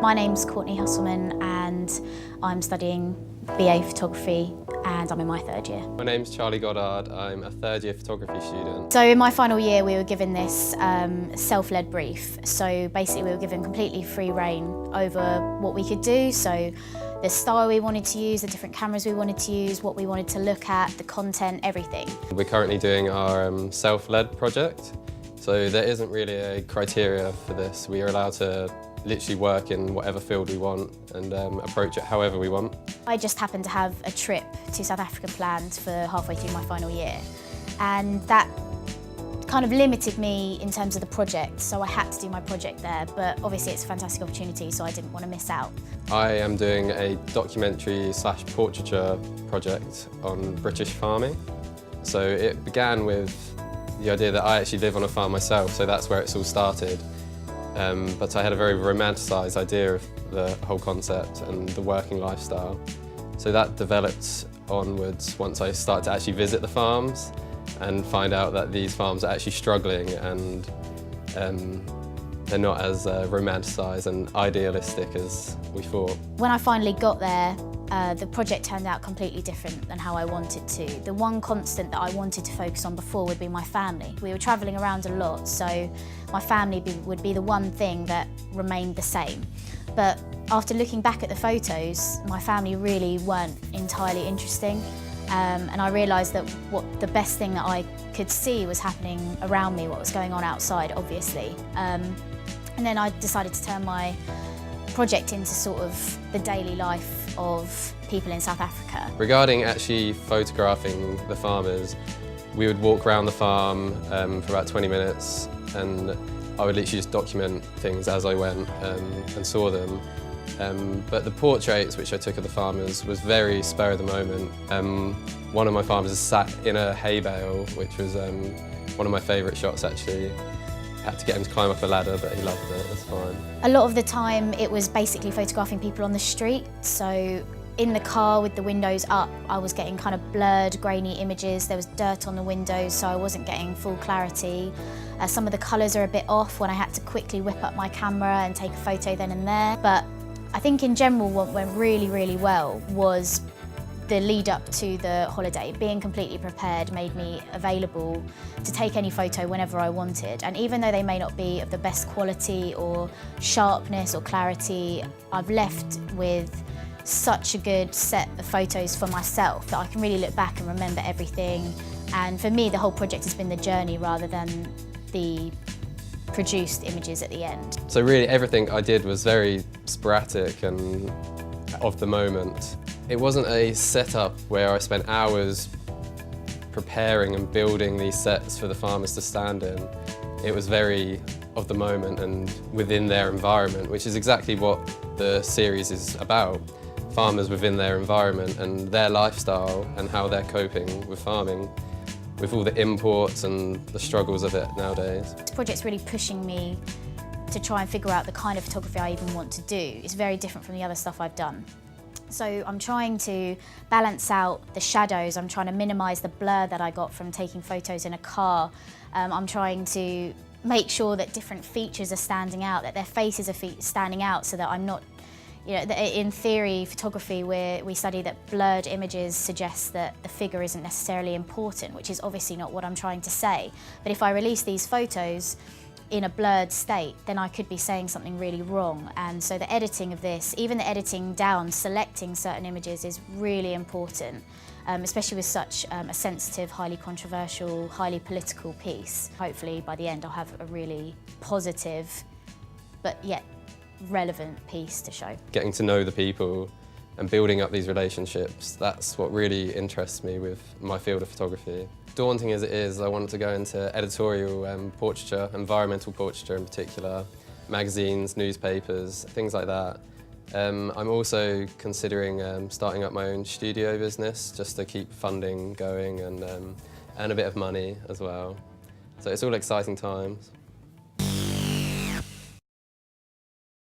My name's Courtney Husselman and I'm studying BA photography and I'm in my third year. My name's Charlie Goddard, I'm a third year photography student. So in my final year we were given this self-led brief. So basically we were given completely free rein over what we could do. So the style we wanted to use, the different cameras we wanted to use, what we wanted to look at, the content, everything. We're currently doing our self-led project. So there isn't really a criteria for this. We are allowed to literally work in whatever field we want and approach it however we want. I just happened to have a trip to South Africa planned for halfway through my final year, and that kind of limited me in terms of the project, so I had to do my project there, but obviously it's a fantastic opportunity, so I didn't want to miss out. I am doing a documentary/portraiture project on British farming. So it began with the idea that I actually live on a farm myself, so that's where it's all started. But I had a very romanticised idea of the whole concept and the working lifestyle. So that developed onwards once I started to actually visit the farms and find out that these farms are actually struggling and they're not as romanticised and idealistic as we thought. When I finally got there, the project turned out completely different than how I wanted to. The one constant that I wanted to focus on before would be my family. We were travelling around a lot, so my family would be the one thing that remained the same. But after looking back at the photos, my family really weren't entirely interesting. And I realised that the best thing that I could see was happening around me, what was going on outside, obviously. And then I decided to turn my project into sort of the daily life of people in South Africa. Regarding actually photographing the farmers, we would walk around the farm for about 20 minutes and I would literally just document things as I went and saw them. But the portraits which I took of the farmers was very spur of the moment. One of my farmers sat in a hay bale, which was one of my favourite shots actually. Had to get him to climb up a ladder, but he loved it, it's fine. A lot of the time it was basically photographing people on the street. So in the car with the windows up, I was getting kind of blurred, grainy images. There was dirt on the windows, so I wasn't getting full clarity. Some of the colours are a bit off when I had to quickly whip up my camera and take a photo then and there. But I think in general what went really, really well was the lead up to the holiday. Being completely prepared made me available to take any photo whenever I wanted. And even though they may not be of the best quality or sharpness or clarity, I've left with such a good set of photos for myself that I can really look back and remember everything. And for me, the whole project has been the journey rather than the produced images at the end. So really everything I did was very sporadic and of the moment. It wasn't a setup where I spent hours preparing and building these sets for the farmers to stand in. It was very of the moment and within their environment, which is exactly what the series is about. Farmers within their environment and their lifestyle and how they're coping with farming, with all the imports and the struggles of it nowadays. This project's really pushing me to try and figure out the kind of photography I even want to do. It's very different from the other stuff I've done. So I'm trying to balance out the shadows, I'm trying to minimise the blur that I got from taking photos in a car. I'm trying to make sure that different features are standing out, that their faces are standing out so that I'm not, you know, in theory, photography, we study that blurred images suggest that the figure isn't necessarily important, which is obviously not what I'm trying to say. But if I release these photos in a blurred state, then I could be saying something really wrong. And so the editing of this, even the editing down, selecting certain images is really important, especially with such a sensitive, highly controversial, highly political piece. Hopefully by the end I'll have a really positive, but yet relevant piece to show. Getting to know the people and building up these relationships, that's what really interests me with my field of photography. Daunting as it is, I wanted to go into editorial portraiture, environmental portraiture in particular, magazines, newspapers, things like that. I'm also considering starting up my own studio business just to keep funding going and earn a bit of money as well. So it's all exciting times.